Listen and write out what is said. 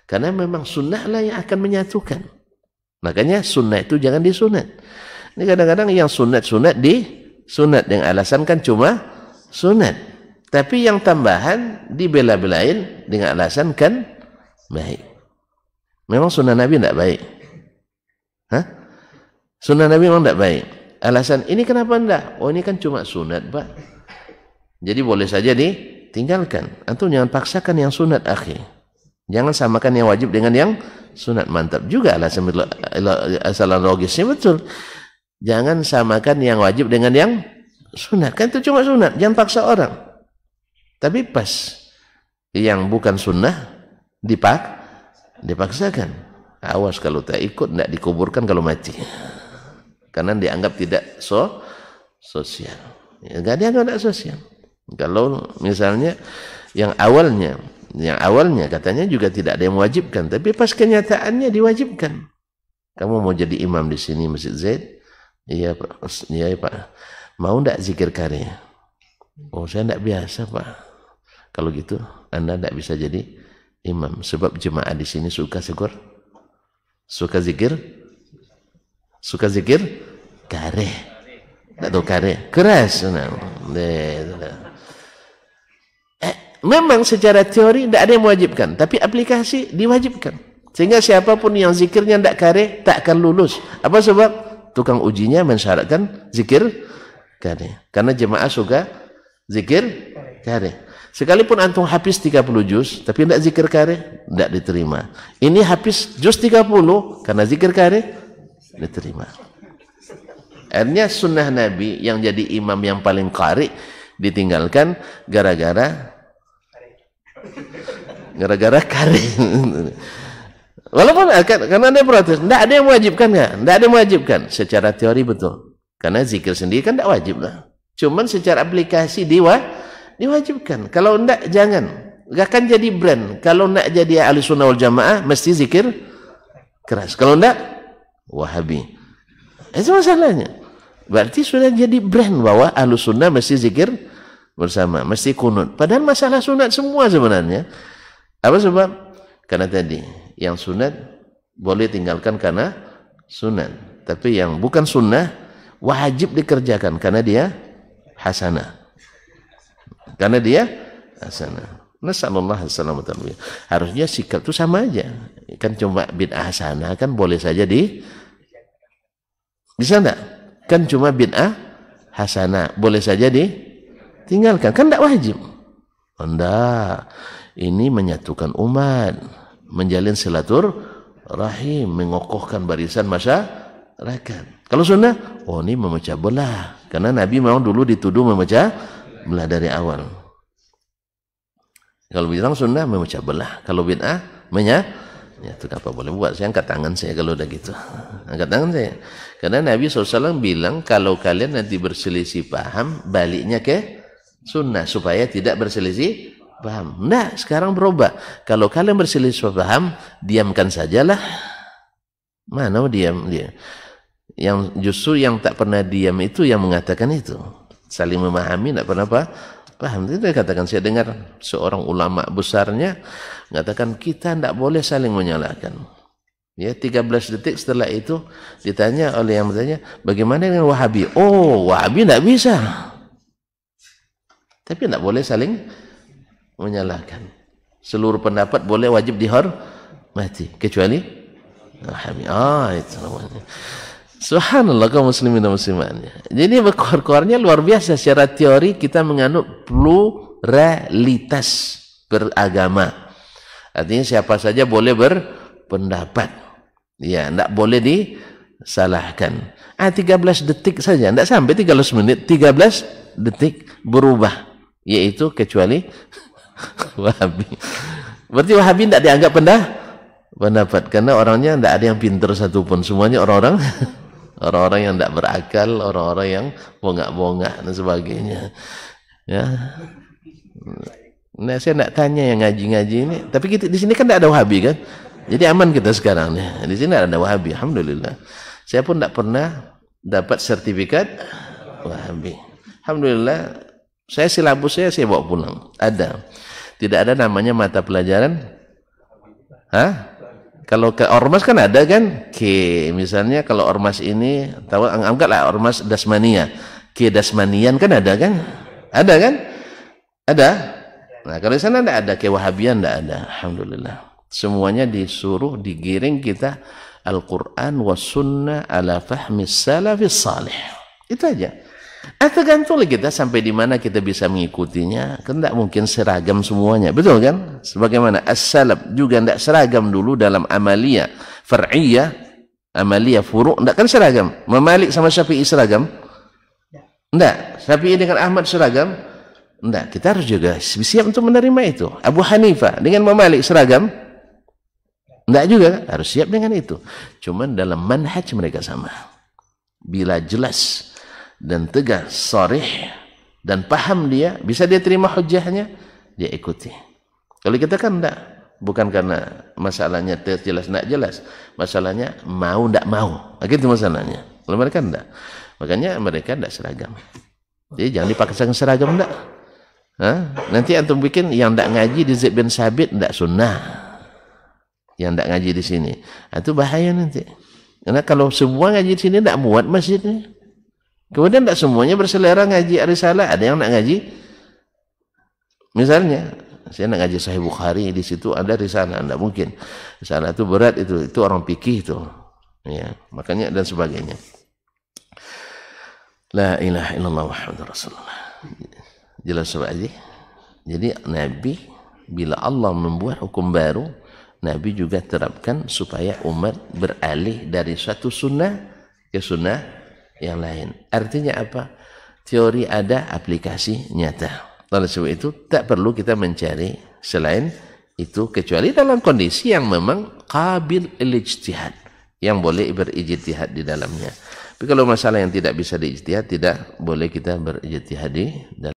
Karena memang sunnah lah yang akan menyatukan. Makanya sunnah itu jangan disunat. Ini kadang-kadang yang sunat-sunat disunat, yang alasan kan cuma sunat. Tapi yang tambahan dibela-belain dengan alasan kan baik. Memang sunnah Nabi tidak baik. Hah? Sunnah Nabi memang tidak baik. Alasan ini kenapa tidak? Oh ini kan cuma sunat, Pak. Jadi boleh saja ditinggalkan. Antum jangan paksakan yang sunat, akhi. Jangan samakan yang wajib dengan yang sunat. Mantap juga alasan logisnya, betul. Jangan samakan yang wajib dengan yang sunat. Kan itu cuma sunat. Jangan paksa orang. Tapi pas yang bukan sunnah dipaksakan. Awas kalau tak ikut, tidak dikuburkan kalau mati. Karena dianggap tidak sosial. Ya, nggak dianggap tidak sosial. Kalau misalnya yang awalnya katanya juga tidak ada yang mewajibkan, tapi pas kenyataannya diwajibkan. Kamu mau jadi imam di sini Masjid Zaid? Iya Pak. Iya Pak. Mau tidak zikir karya? Oh saya tidak biasa Pak. Kalau gitu Anda tidak bisa jadi imam, sebab jemaah di sini suka zikir kareh. Tak tahu kareh keras. Memang secara teori tidak ada yang mewajibkan, tapi aplikasi diwajibkan. Sehingga siapapun yang zikirnya tidak kareh tak akan lulus. Apa sebab? Tukang ujinya mensyaratkan zikir kareh. Karena jemaah suka zikir kareh. Sekalipun antum habis 30 juz tapi tidak zikir kareh, tidak diterima. Ini habis juz 30 karena zikir kareh, diterima. Akhirnya sunnah Nabi yang jadi imam yang paling qari ditinggalkan gara-gara kareh. Walaupun karena ada protes, tidak ada yang mewajibkan, tidak ada yang mewajibkan. Secara teori betul, karena zikir sendiri kan tidak wajib lah. Cuman secara aplikasi diwajibkan. Kalau tidak jangan, nggak akan jadi brand. Kalau tidak jadi ahli sunnah wal jamaah mesti zikir keras. Kalau tidak Wahabi. Itu masalahnya. Berarti sudah jadi brand bahwa ahli sunnah mesti zikir bersama, mesti kunut. Padahal masalah sunat semua sebenarnya. Apa sebab? Karena tadi yang sunat boleh tinggalkan karena sunat, tapi yang bukan sunnah wajib dikerjakan karena dia hasanah. Karena dia hasanah. Nasallallahu alaihi wasallam. Harusnya sikap itu sama aja. Kan cuma bid'ah hasanah kan boleh saja bisa enggak? Kan cuma bid'ah hasanah boleh saja ditinggalkan, kan tidak wajib. Enggak. Ini menyatukan umat, menjalin silaturahim, mengokohkan barisan masyarakat. Kalau sunnah, oh ini memecah belah. Karena Nabi memang dulu dituduh memecah belah dari awal. Kalau bilang sunnah memecah belah, kalau bid'ah menyatukan. Apa boleh buat? Saya angkat tangan saya kalau udah gitu. Angkat tangan saya. Karena Nabi SAW bilang kalau kalian nanti berselisih paham, baliknya ke sunnah supaya tidak berselisih paham. Nah, sekarang berubah. Kalau kalian berselisih paham, diamkan sajalah. Mana diam dia? Yang justru yang tak pernah diam itu yang mengatakan itu. Saling memahami, tidak pernah paham. Itu dia katakan, saya dengar seorang ulama besarnya mengatakan kita tidak boleh saling menyalahkan. Ya, 13 detik setelah itu ditanya oleh yang bertanya, bagaimana dengan Wahabi? Oh, Wahabi tidak bisa. Tapi tidak boleh saling menyalahkan. Seluruh pendapat boleh, wajib dihormati kecuali Wahabi. Itu namanya. Subhanallah kaum muslimin dan muslimat. Jadi keluar-keluarnya luar biasa. Secara teori kita menganut pluralitas beragama. Artinya siapa saja boleh berpendapat. Ya, tidak boleh disalahkan. 13 detik saja, tidak sampai 13 menit, 13 detik berubah. Yaitu kecuali Wahabi. Berarti Wahabi tidak dianggap pendapat karena orangnya tidak ada yang pintar satupun, semuanya orang-orang yang tidak berakal, orang-orang yang bongak-bongak dan sebagainya. Ya. Nah, saya tidak tanya yang ngaji-ngaji ini, tapi kita di sini kan tidak ada Wahabi kan, jadi aman kita sekarang nih. Di sini tidak ada Wahabi, alhamdulillah. Saya pun tidak pernah dapat sertifikat Wahabi, alhamdulillah. Silabus saya bawa pulang. Ada. Tidak ada namanya mata pelajaran Hah? Kalau ke ormas kan ada kan, misalnya kalau ormas ini, tahu anggaplah ormas Dasmania, Dasmanian kan ada kan? Ada kan? Ada. Nah, kalau di sana tidak ada, Wahabian tidak ada. Alhamdulillah. Semuanya disuruh digiring kita Al-Quran was sunnah ala fahmi salafis salih. Itu aja. Tergantung kita sampai di mana kita bisa mengikutinya. Kan tidak mungkin seragam semuanya, betul kan? Sebagaimana as-salaf juga tidak seragam dulu dalam amalia far'iyah, amalia furu', tidak kan seragam. Malik sama Syafi'i seragam? Tidak. Syafi'i dengan Ahmad seragam? Tidak. Kita harus juga siap untuk menerima itu. Abu Hanifah dengan Malik seragam? Tidak juga. Harus siap dengan itu. Cuman dalam manhaj mereka sama. Bila jelas dan tegas, sharih dan paham dia, bisa dia terima hujahnya, dia ikuti. Kalau kita kan enggak, bukan karena masalahnya jelas enggak jelas, masalahnya mau enggak mau, gitu masalahnya. Kalau mereka enggak, makanya mereka enggak seragam. Jadi jangan dipaksakan seragam enggak. Nanti antum bikin yang enggak ngaji di Zaid bin Sabit enggak sunnah, yang enggak ngaji di sini, itu bahaya nanti. Karena kalau semua ngaji di sini enggak muat masjidnya. Kemudian tidak semuanya berselera ngaji risalah, ada yang nak ngaji. Misalnya, saya nak ngaji Sahih Bukhari, di situ ada risalah, tidak mungkin. Risalah itu berat, itu orang fikih itu. Ya, makanya dan sebagainya. La ilaha illallah Muhammadur Rasulullah. Jelas sahabat. Jadi Nabi bila Allah membuat hukum baru, Nabi juga terapkan supaya umat beralih dari satu sunnah ke sunnah yang lain. Artinya apa? Teori ada, aplikasi nyata. Oleh sebab itu tak perlu kita mencari selain itu, kecuali dalam kondisi yang memang qabil al-ijtihad, yang boleh berijtihad di dalamnya. Tapi kalau masalah yang tidak bisa diijtihad, tidak boleh kita berijtihad di dalamnya.